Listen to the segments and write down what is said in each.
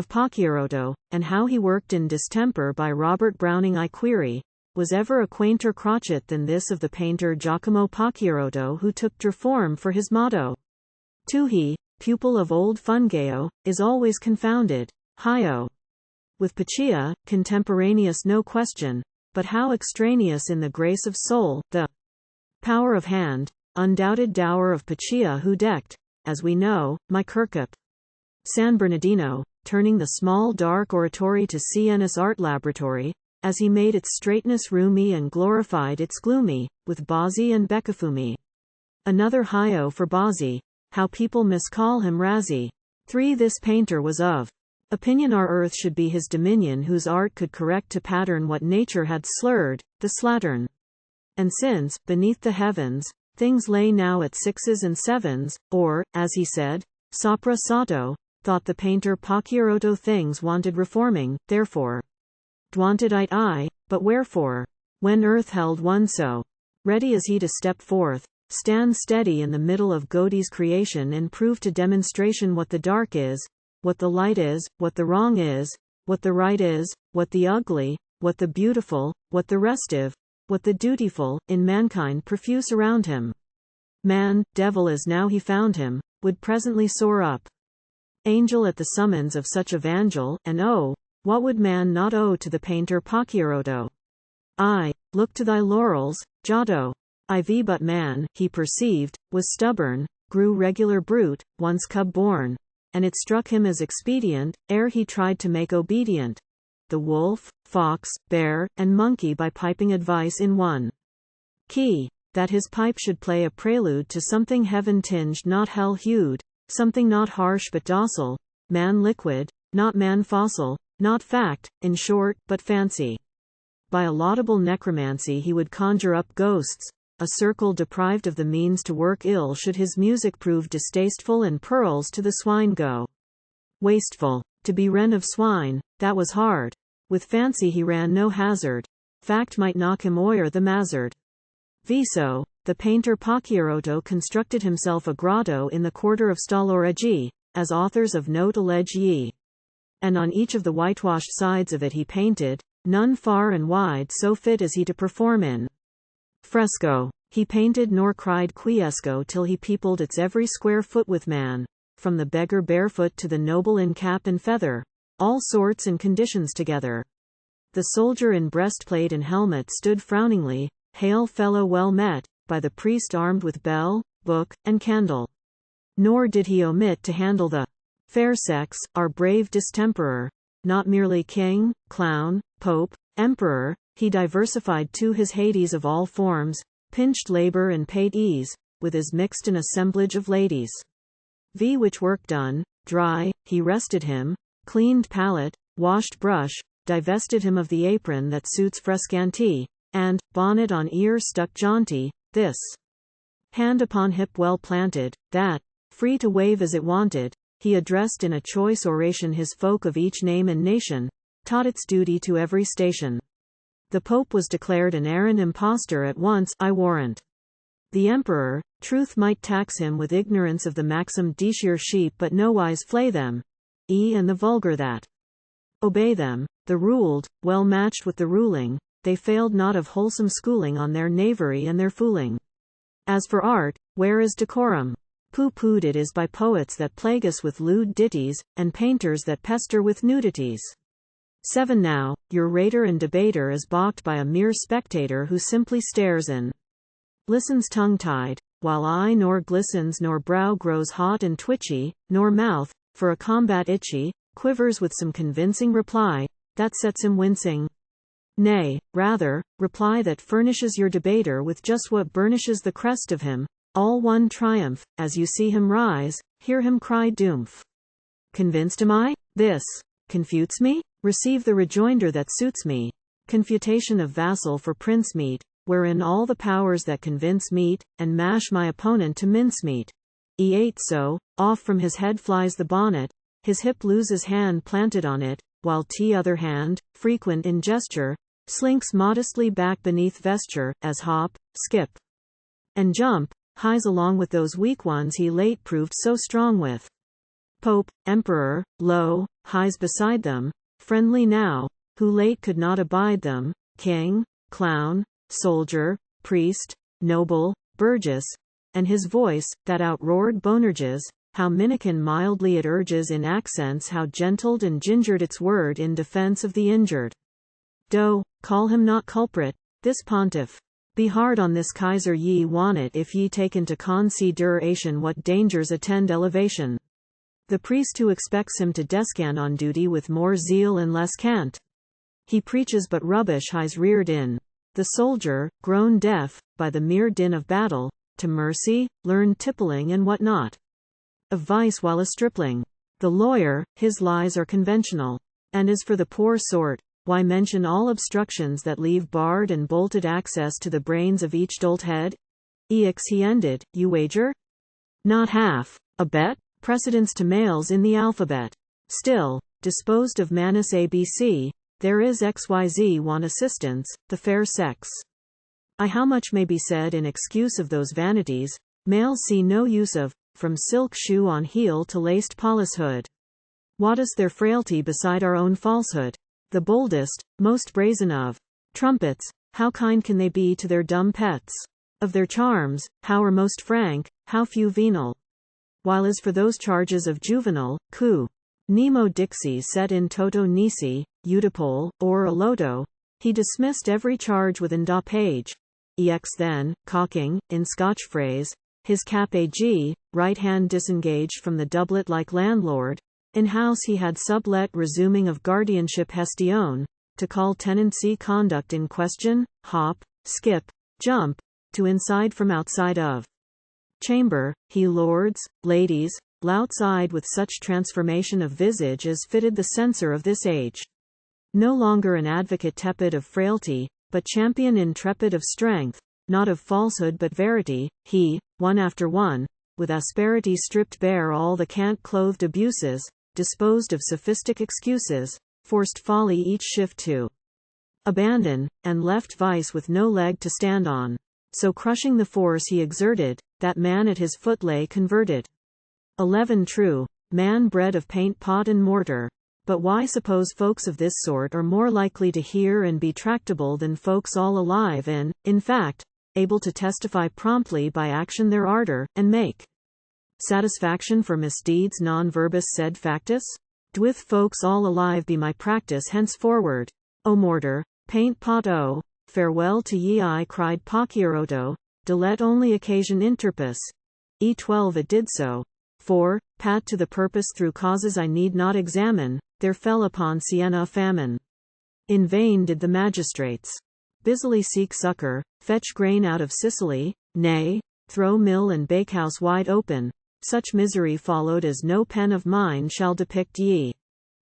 of Pacchiarotto, and how he worked in Distemper by Robert Browning I query, was ever a quainter crotchet than this of the painter Giacomo Pacchiarotto, who took ďReformÄ for his motto. Too he, pupil of old Fungaio, is always confounded, heigho. With Pacchia, contemporaneous no question, but how extraneous in the grace of soul, the power of hand, undoubted dower of Pacchia, who decked, as we know, my Kirkup. San Bernardino, turning the small dark oratory to Sienaís Art-laboratory, as he made its straitness roomy and glorified its gloomy, with Bazzi and Beccafumi. Another heigho for Bazzi, how people miscall him Razzi. 3. This painter was of opinion our earth should be his dominion, whose art could correct to pattern what nature had slurred, the slattern. And since, beneath the heavens, things lay now at 6s and 7s, or, as he said, sopra sotto, thought the painter Pacchiarotto things wanted reforming, therefore. Dwanted I, but wherefore? When earth held one so ready as he to step forth, stand steady in the middle of Godey's creation, and prove to demonstration what the dark is, what the light is, what the wrong is, what the right is, what the ugly, what the beautiful, what the restive, what the dutiful, in mankind profuse around him. Man, devil as now he found him, would presently soar up angel at the summons of such evangel, and oh, what would man not owe to the painter Pacchiarotto? I look to thy laurels, Giotto. IV. But man, he perceived, was stubborn, grew regular brute, once cub born, and it struck him as expedient, ere he tried to make obedient the wolf, fox, bear, and monkey by piping advice in one key, that his pipe should play a prelude to something heaven-tinged not hell-hued, something not harsh but docile, man liquid, not man fossil, not fact, in short, but fancy. By a laudable necromancy he would conjure up ghosts, a circle deprived of the means to work ill should his music prove distasteful, and pearls to the swine go wasteful. To be ren of swine, that was hard. With fancy he ran no hazard. Fact might knock him o'er the mazzard. Viso, the painter Pacchiarotto constructed himself a grotto in the quarter of Stallorigi, as authors of note allege ye. And on each of the whitewashed sides of it he painted, none far and wide so fit as he to perform in fresco. He painted nor cried quiesco till he peopled its every square foot with man, from the beggar barefoot to the noble in cap and feather, all sorts and conditions together. The soldier in breastplate and helmet stood frowningly, hail fellow well met, by the priest armed with bell, book, and candle. Nor did he omit to handle the fair sex, our brave distemperer, not merely king, clown, pope, emperor, he diversified too his Hades of all forms, pinched labor and paid ease, with as mixed an assemblage of ladies. Which work done, dry, he rested him, cleaned palette, washed brush, divested him of the apron that suits frescanti, and, bonnet on ear stuck jaunty, this hand upon hip well planted, that, free to wave as it wanted, he addressed in a choice oration his folk of each name and nation, taught its duty to every station. The Pope was declared an arrant impostor at once, I warrant. The Emperor, truth might tax him with ignorance of the maxim dishere sheep but nowise flay them, and the vulgar that obey them, the ruled, well matched with the ruling, they failed not of wholesome schooling on their knavery and their fooling. As for art, where is decorum? Pooh-poohed it is by poets that plague us with lewd ditties, and painters that pester with nudities. 7. Now, your rater and debater is balked by a mere spectator who simply stares and listens tongue-tied, while eye nor glistens nor brow grows hot and twitchy, nor mouth, for a combat itchy, quivers with some convincing reply, that sets him wincing. Nay, rather, reply that furnishes your debater with just what burnishes the crest of him, all one triumph, as you see him rise, hear him cry Dumph. Convinced am I? This confutes me? Receive the rejoinder that suits me. Confutation of vassal for prince meet, wherein all the powers that convince meet, and mash my opponent to mincemeat. E8 so, off from his head flies the bonnet, his hip loses hand planted on it, while other hand, frequent in gesture, slinks modestly back beneath vesture, as hop, skip, and jump, hies along with those weak ones he late proved so strong with. Pope, emperor, lo, highs beside them, friendly now, who late could not abide them, king, clown, soldier, priest, noble, burgess, and his voice, that outroared Bonerges, how minikin mildly it urges in accents how gentled and gingered its word in defense of the injured. Do, call him not culprit, this pontiff. Be hard on this Kaiser ye want it if ye take into consideration what dangers attend elevation. The priest who expects him to descant on duty with more zeal and less cant. He preaches but rubbish highs reared in. The soldier, grown deaf, by the mere din of battle, to mercy, learned tippling and what not. Of vice while a stripling. The lawyer, his lies are conventional. And as for the poor sort, why mention all obstructions that leave barred and bolted access to the brains of each dolt head? Ex he ended, you wager? Not half. A bet? Precedence to males in the alphabet. Still, disposed of manus ABC, there is XYZ want assistance, the fair sex. How much may be said in excuse of those vanities, males see no use of, from silk shoe on heel to laced polis hood. What is their frailty beside our own falsehood? The boldest, most brazen of trumpets, how kind can they be to their dumb pets? Of their charms, how are most frank, how few venal? While as for those charges of juvenile, coup, nemo dixi set in toto nisi, Oedipole, or a loto, he dismissed every charge within da page. Ex then, cocking, in Scotch phrase, his cap ag, right hand disengaged from the doublet like landlord, in house he had sublet resuming of guardianship hestion, to call tenancy conduct in question, hop, skip, jump, to inside from outside of chamber, he lords, ladies, loutside with such transformation of visage as fitted the censor of this age. No longer an advocate tepid of frailty, but champion intrepid of strength, not of falsehood but verity, he, one after one, with asperity stripped bare all the cant-clothed abuses, disposed of sophistic excuses, forced folly each shift to abandon, and left vice with no leg to stand on. So crushing the force he exerted, that man at his foot lay converted. 11 True, man bred of paint pot and mortar. But why suppose folks of this sort are more likely to hear and be tractable than folks all alive and, in fact, able to testify promptly by action their ardor, and make satisfaction for misdeeds non verbis sed factus? D'with folks all alive be my practice henceforward. O mortar, paint pot o, farewell to ye I cried Pacchiarotto, de let only occasion interpus. E12 it did so. For, pat to the purpose through causes I need not examine, there fell upon Siena a famine. In vain did the magistrates busily seek succor, fetch grain out of Sicily, nay, throw mill and bakehouse wide open, such misery followed as no pen of mine shall depict ye.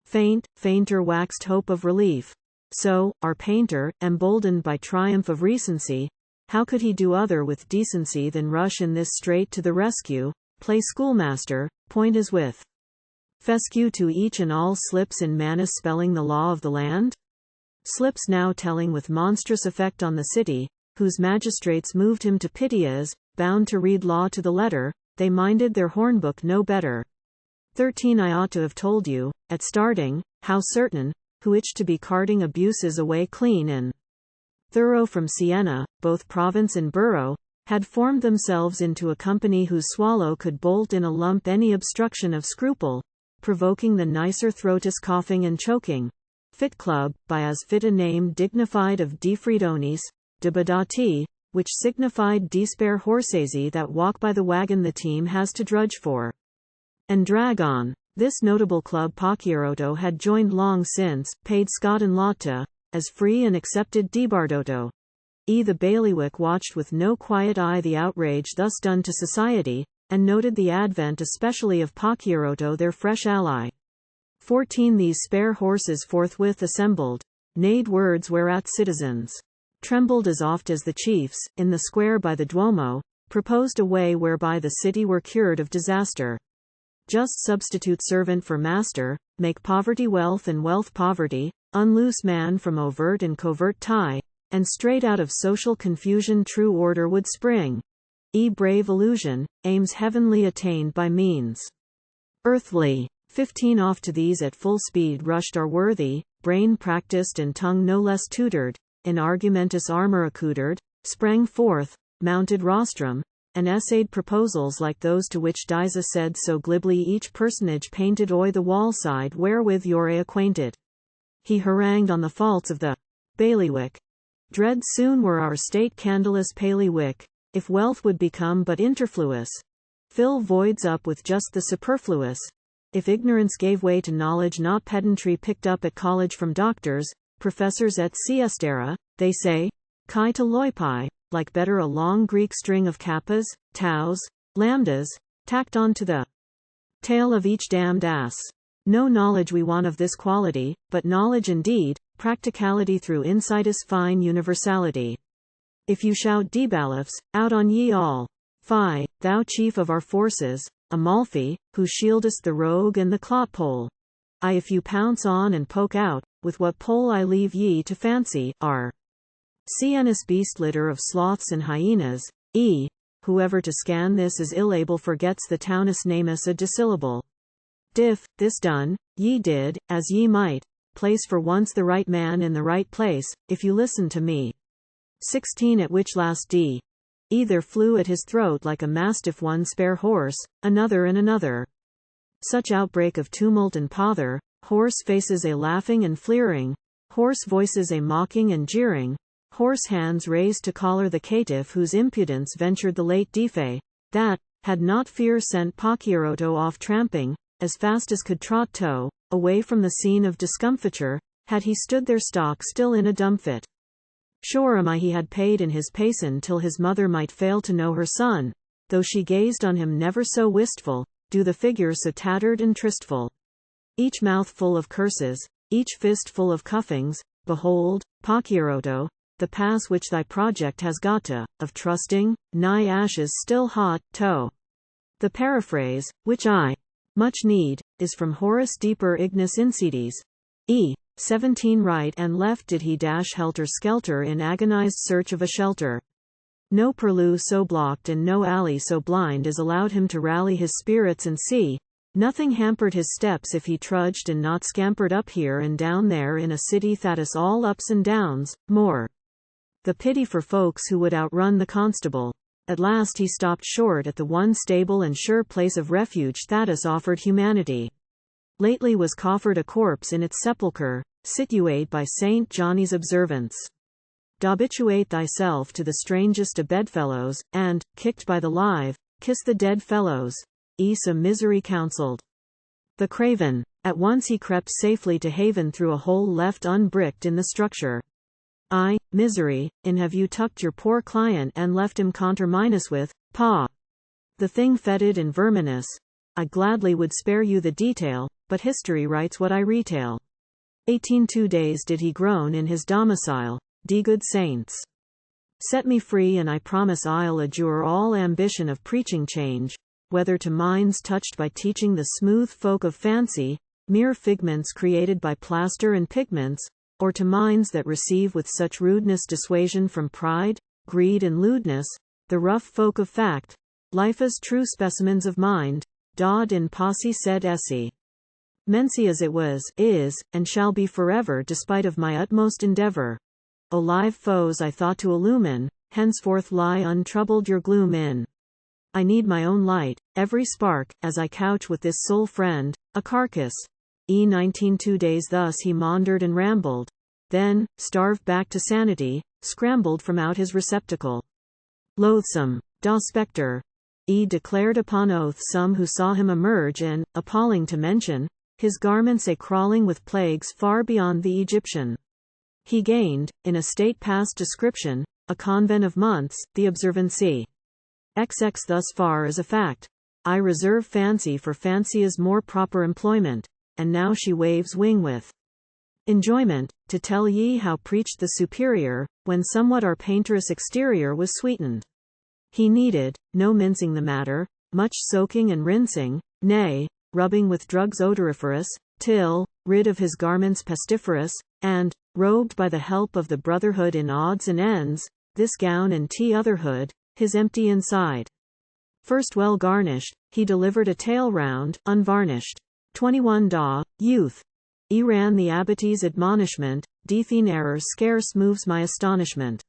Fainter waxed hope of relief. So, our painter, emboldened by triumph of recency, how could he do other with decency than rush in this strait to the rescue, play schoolmaster, point as with fescue to each and all slips in manus spelling the law of the land? Slips now telling with monstrous effect on the city, whose magistrates moved him to pity as, bound to read law to the letter, they minded their hornbook no better. 13 I ought to have told you, at starting, how certain, who itch to be carting abuses away clean and thorough from Siena, both province and borough, had formed themselves into a company whose swallow could bolt in a lump any obstruction of scruple, provoking the nicer throatus coughing and choking. Fit club, by as fit a name dignified of defredonis, de badati, which signified despair horsesi that walk by the wagon the team has to drudge for and drag on. This notable club Pacchiarotto had joined long since, paid Scott and Lotta, as free and accepted Dibardotto. The bailiwick watched with no quiet eye the outrage thus done to society, and noted the advent especially of Pacchiarotto their fresh ally. 14 These spare horses forthwith assembled, neighed words whereat citizens trembled as oft as the chiefs, in the square by the Duomo, proposed a way whereby the city were cured of disaster. Just substitute servant for master, make poverty wealth and wealth poverty, unloose man from overt and covert tie, and straight out of social confusion true order would spring. Brave illusion, aims heavenly attained by means earthly. 15 off to these at full speed rushed our worthy, brain practiced and tongue no less tutored, in argumentus armor accoutered, sprang forth, mounted rostrum, and essayed proposals like those to which Diza said so glibly each personage painted o'er the wall side wherewith you're acquainted. He harangued on the faults of the bailiwick. Dread soon were our state candleless bailiwick, if wealth would become but interfluous, fill voids up with just the superfluous, if ignorance gave way to knowledge not pedantry picked up at college from doctors, professors et siestera, they say, chi to loipai, like better a long Greek string of kappas, taus, lambdas, tacked on to the tail of each damned ass. No knowledge we want of this quality, but knowledge indeed, practicality through insightus fine universality. If you shout debalifs, out on ye all. Fie, thou chief of our forces, Amalfi, who shieldest the rogue and the clotpole. I if you pounce on and poke out, with what pole I leave ye to fancy, are. Sienaís beast litter of sloths and hyenas, whoever to scan this is ill able forgets the townus namus a dissyllable. Diff, this done, ye did, as ye might, place for once the right man in the right place, if you listen to me. 16 at which last D. Either flew at his throat like a mastiff one spare horse, another and another. Such outbreak of tumult and pother, horse faces a laughing and fleering, horse voices a mocking and jeering, horse hands raised to collar the caitiff whose impudence ventured the late Dife, that, had not fear sent Pacchiarotto off tramping, as fast as could trot toe, away from the scene of discomfiture, had he stood there stock still in a dumb fit. Sure am I he had paid in his payson till his mother might fail to know her son, though she gazed on him never so wistful, do the figure so tattered and tristful. Each mouth full of curses, each fist full of cuffings, behold, Pacchiarotto, the pass which thy project has got to, of trusting, nigh ashes still hot, toe. The paraphrase, which I much need, is from Horace Deeper Ignis Insides. 17 right and left did he dash helter-skelter in agonized search of a shelter. No purlieu so blocked and no alley so blind as allowed him to rally his spirits and see. Nothing hampered his steps if he trudged and not scampered up here and down there in a city that'us all ups and downs, more. The pity for folks who would outrun the constable. At last he stopped short at the one stable and sure place of refuge that'us offered humanity. Lately was coffered a corpse in its sepulchre, situate by St. Johnny's observance. D'habituate thyself to the strangest of bedfellows, and, kicked by the live, kiss the dead fellows. A misery counselled. The craven. At once he crept safely to haven through a hole left unbricked in the structure. Misery, in have you tucked your poor client and left him conterminous with, paw. The thing fetid and verminous. I gladly would spare you the detail, but history writes what I retail. 2 days did he groan in his domicile, de good saints. Set me free and I promise I'll adjure all ambition of preaching change, whether to minds touched by teaching the smooth folk of fancy, mere figments created by plaster and pigments, or to minds that receive with such rudeness dissuasion from pride, greed and lewdness, the rough folk of fact, life as true specimens of mind, dod in posse sed esse. Mency as it was, is, and shall be forever despite of my utmost endeavor. O live foes I thought to illumine, henceforth lie untroubled your gloom in. I need my own light, every spark, as I couch with this sole friend, a carcass. 19 2 days thus he maundered and rambled. Then, starved back to sanity, scrambled from out his receptacle. Loathsome, da spectre. Declared upon oath some who saw him emerge and, appalling to mention, his garments a crawling with plagues far beyond the Egyptian. He gained, in a state past description, a convent of months, the observancy. XX thus far is a fact. I reserve fancy for fancy is more proper employment, and now she waves wing with enjoyment, to tell ye how preached the superior, when somewhat our painterous exterior was sweetened. He needed, no mincing the matter, much soaking and rinsing, nay, rubbing with drugs odoriferous, till, rid of his garments pestiferous, and, robed by the help of the brotherhood in odds and ends, this gown and t'other hood, his empty inside First well garnished, he delivered a tale round, unvarnished. 21 Da, youth. Ran the abbatee's admonishment, Deethine error scarce moves my astonishment.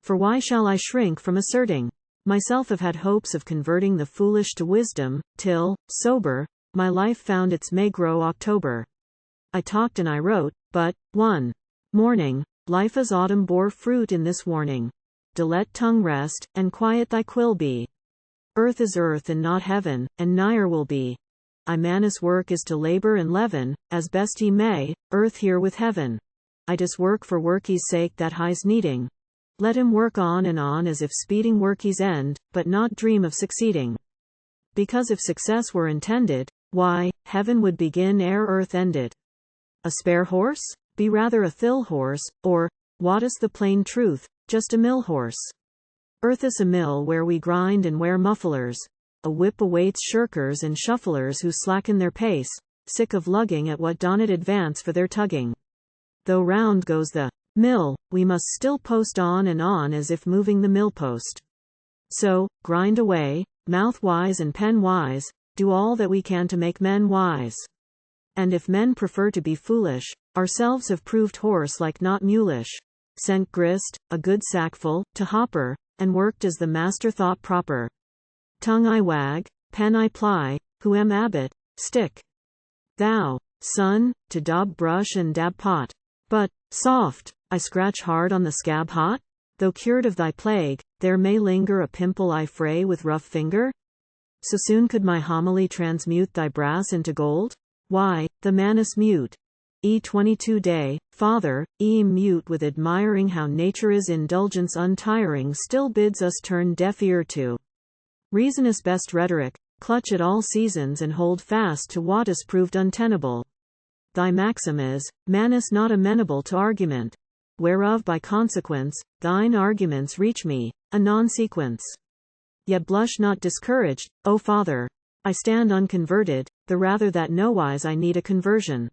For why shall I shrink from asserting? Myself have had hopes of converting the foolish to wisdom, till, sober, my life found its May-grow October. I talked and I wrote, but, one morning, life as autumn bore fruit in this warning. To let tongue rest, and quiet thy quill be. Earth is earth and not heaven, and nigher will be. I man's work is to labor and leaven, as best he may, earth here with heaven. I dis work for worky's sake that high's needing. Let him work on and on as if speeding worky's end, but not dream of succeeding. Because if success were intended, why, heaven would begin ere earth ended. A spare horse? Be rather a thill horse, or, what is the plain truth, just a mill horse. Earth is a mill where we grind and wear mufflers. A whip awaits shirkers and shufflers who slacken their pace, sick of lugging at what dawn't advance for their tugging. Though round goes the mill, we must still post on and on as if moving the millpost. So, grind away, mouth wise and pen wise, do all that we can to make men wise. And if men prefer to be foolish, ourselves have proved horse like not mulish. Sent grist, a good sackful, to hopper, and worked as the master thought proper. Tongue I wag, pen I ply, who am abbot, stick. Thou, son, to daub brush and dab pot. But, soft, I scratch hard on the scab hot? Though cured of thy plague, there may linger a pimple I fray with rough finger? So soon could my homily transmute thy brass into gold? Why, the man is mute. 22 Day, Father, mute with admiring how nature is indulgence untiring still bids us turn deaf ear to. Reason is best rhetoric, clutch at all seasons and hold fast to what is proved untenable. Thy maxim is, man is not amenable to argument, whereof by consequence, thine arguments reach me, a non-sequence. Yet blush not discouraged, O Father, I stand unconverted, the rather that nowise I need a conversion.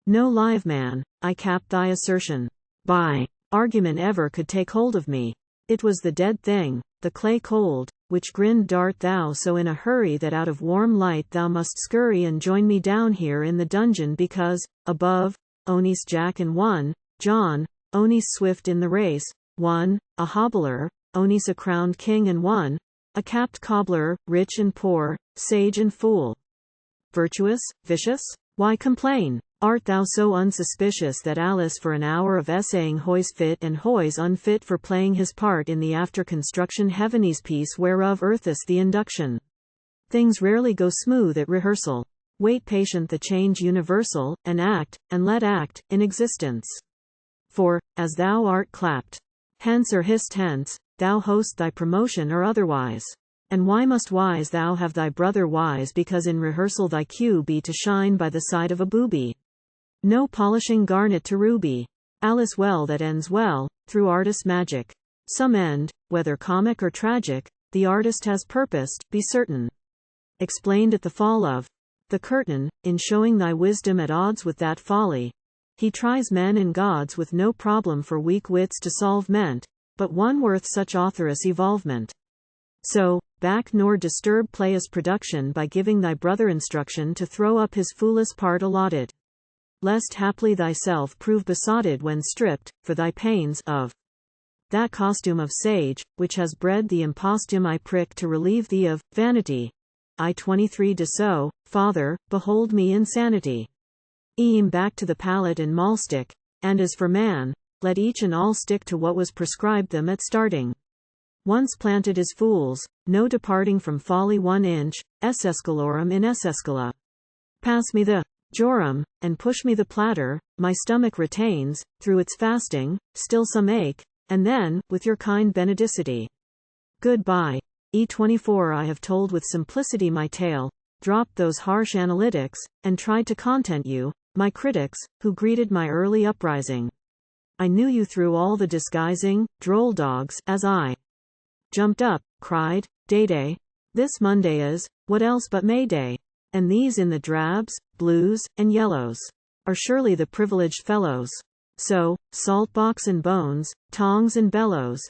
No live man, I cap thy assertion, by argument ever could take hold of me. It was the dead thing, the clay cold, which grinned dart thou so in a hurry that out of warm light thou must scurry and join me down here in the dungeon because, above, Onis Jack and one, John, Onis swift in the race, one, a hobbler, Onis a crowned king and one, a capped cobbler, rich and poor, sage and fool. Virtuous, vicious? Why complain? Art thou so unsuspicious that Alice for an hour of essaying Hoy's fit and Hoy's unfit for playing his part in the after-construction heavenly's piece whereof earth is the induction? Things rarely go smooth at rehearsal. Wait patient the change universal, and let act, in existence. For, as thou art clapped hence or hissed hence, thou host thy promotion or otherwise. And why must wise thou have thy brother wise because in rehearsal thy cue be to shine by the side of a booby? No polishing garnet to ruby. Alice well that ends well, through artist's magic. Some end, whether comic or tragic, the artist has purposed, be certain. Explained at the fall of the curtain, in showing thy wisdom at odds with that folly. He tries men and gods with no problem for weak wits to solve meant, but one worth such authoress evolvement. So, back nor disturb player's production by giving thy brother instruction to throw up his foolish part allotted. Lest haply thyself prove besotted when stripped, for thy pains, of that costume of sage, which has bred the impostum I prick to relieve thee of vanity. 23 De so, Father, behold me insanity. Back to the pallet and maulstick, and as for man, let each and all stick to what was prescribed them at starting. Once planted as fools, no departing from folly 1 inch, escalorum in escala. Pass me the jorum, and push me the platter, my stomach retains, through its fasting, still some ache, and then, with your kind benedicity. Goodbye. 24 I have told with simplicity my tale, dropped those harsh analytics, and tried to content you, my critics, who greeted my early uprising. I knew you through all the disguising, droll dogs, as I jumped up, cried, Day, this Monday is, what else but May Day? And these in the drabs, blues, and yellows, are surely the privileged fellows. So, saltbox and bones, tongs and bellows.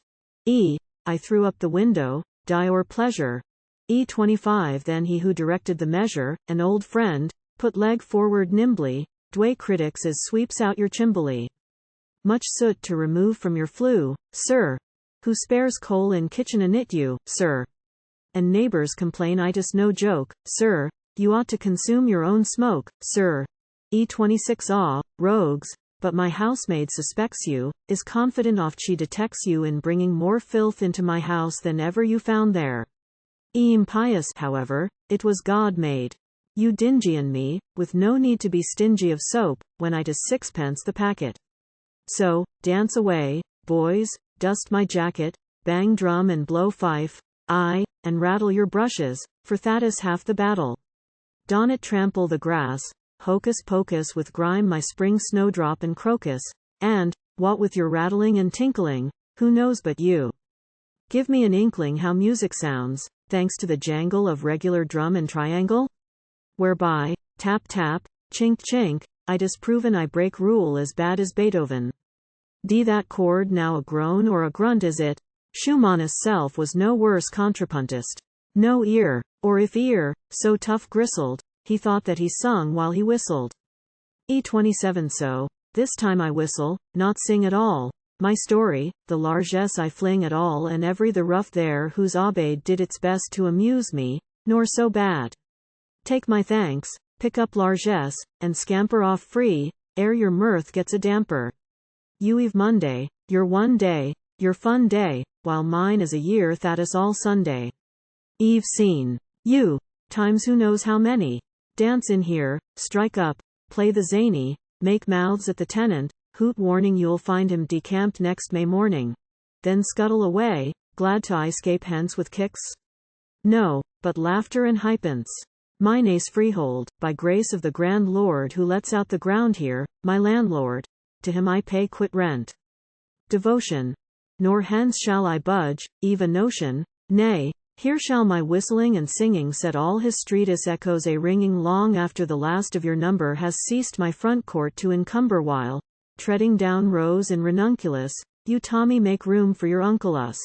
I threw up the window, die or pleasure. E25 Then he who directed the measure, an old friend, put leg forward nimbly, dway critics as sweeps out your chimbly. Much soot to remove from your flue, sir. Who spares coal in kitchen knit you, sir. And neighbors complain itis no joke, sir. You ought to consume your own smoke, sir. E26 rogues, but my housemaid suspects you, is confident oft she detects you in bringing more filth into my house than ever you found there. Impious, however, it was God made. You dingy and me, with no need to be stingy of soap, when it is sixpence the packet. So, dance away, boys, dust my jacket, bang drum and blow fife, aye, and rattle your brushes, for that is half the battle. Don it trample the grass, hocus pocus with grime my spring snowdrop and crocus, and, what with your rattling and tinkling, who knows but you? Give me an inkling how music sounds, thanks to the jangle of regular drum and triangle? Whereby, tap tap, chink chink, I disproven I break rule as bad as Beethoven. That chord now a groan or a grunt is it? Schumann's self was no worse contrapuntist. No ear, or if ear, so tough gristled, he thought that he sung while he whistled. E27 So, this time I whistle, not sing at all. My story, the largesse I fling at all and every the rough there whose aubade did its best to amuse me, nor so bad. Take my thanks, pick up largesse, and scamper off free, ere your mirth gets a damper. You Eve Monday, your one day, your fun day, while mine is a year that is all Sunday. Eve Scene. You, times who knows how many. Dance in here, strike up, play the zany, make mouths at the tenant, hoot warning you'll find him decamped next May morning. Then scuttle away, glad to escape hence with kicks? No, but laughter and hypence. Mine ace freehold, by grace of the grand lord who lets out the ground here, my landlord. To him I pay quit rent. Devotion. Nor hence shall I budge, eve a notion, nay, here shall my whistling and singing set all his streetus echoes a-ringing long after the last of your number has ceased my front court to encumber while, treading down rows in ranunculus, you Tommy make room for your uncle us.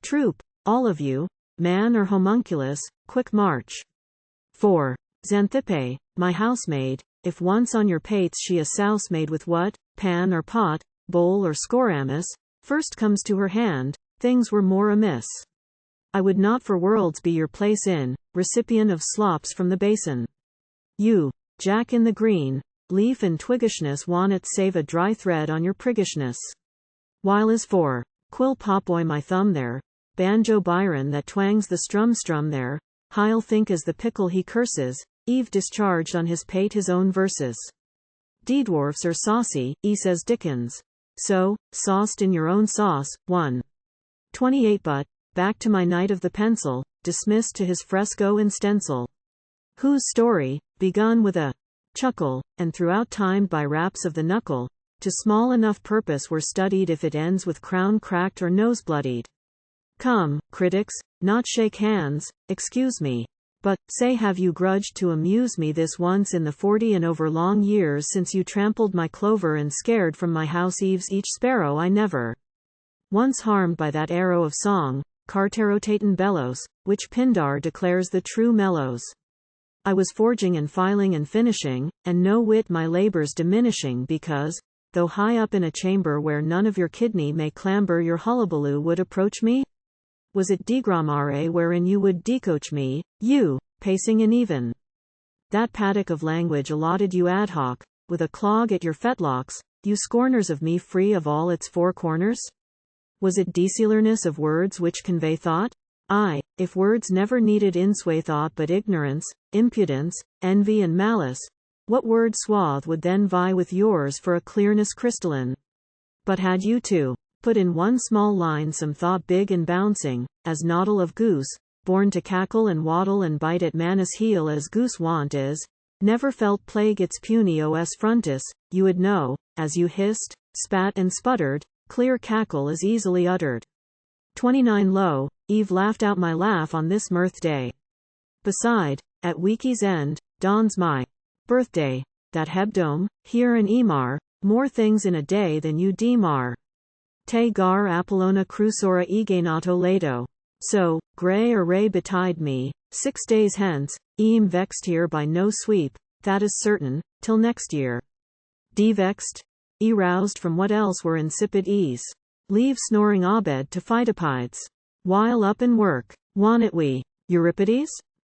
Troop, all of you, man or homunculus, quick march. 4. Xanthippe, my housemaid, if once on your pates she a souse made with what, pan or pot, bowl or scoramus, first comes to her hand, things were more amiss. I would not for worlds be your place in, recipient of slops from the basin. You, Jack in the green, leaf and twiggishness wannot save a dry thread on your priggishness. While is for, quill popoy my thumb there, banjo Byron that twangs the strum there, He'll think as the pickle he curses, Eve discharged on his pate his own verses. D-dwarfs are saucy, says Dickens. So, sauced in your own sauce. 1. 28 But, back to my knight of the pencil, dismissed to his fresco and stencil. Whose story, begun with a chuckle, and throughout timed by raps of the knuckle, to small enough purpose were studied if it ends with crown cracked or nose bloodied. Come, critics, not shake hands, excuse me. But, say have you grudged to amuse me this once in the 40 and over long years since you trampled my clover and scared from my house eaves each sparrow I never once harmed by that arrow of song, Carterotaten bellows, which Pindar declares the true mellows. I was forging and filing and finishing, and no whit my labors diminishing because, though high up in a chamber where none of your kidney may clamber your hullabaloo would approach me? Was it degrammare wherein you would decoach me, you, pacing in even that paddock of language allotted you ad hoc, with a clog at your fetlocks, you scorners of me free of all its four corners? Was it desealerness of words which convey thought? Aye, if words never needed insway thought but ignorance, impudence, envy and malice, what word swath would then vie with yours for a clearness crystalline? But had you too put in one small line some thought big and bouncing, as noddle of goose, born to cackle and waddle and bite at manus heel as goose wont is, never felt plague its puny os frontis, you would know, as you hissed, spat and sputtered, clear cackle is easily uttered. 29 Lo, Eve laughed out my laugh on this mirth day. Beside, at weeky's end, dawns my birthday, that hebdome, here and emar, more things in a day than you deem are. Te gar Apollona crucora egenato lato. So, grey array betide me, 6 days hence, e'm vexed here by no sweep, that is certain, till next year. Vexed, roused from what else were insipid ease. Leave snoring Abed to phytopides. While up and work, want it we, Euripides?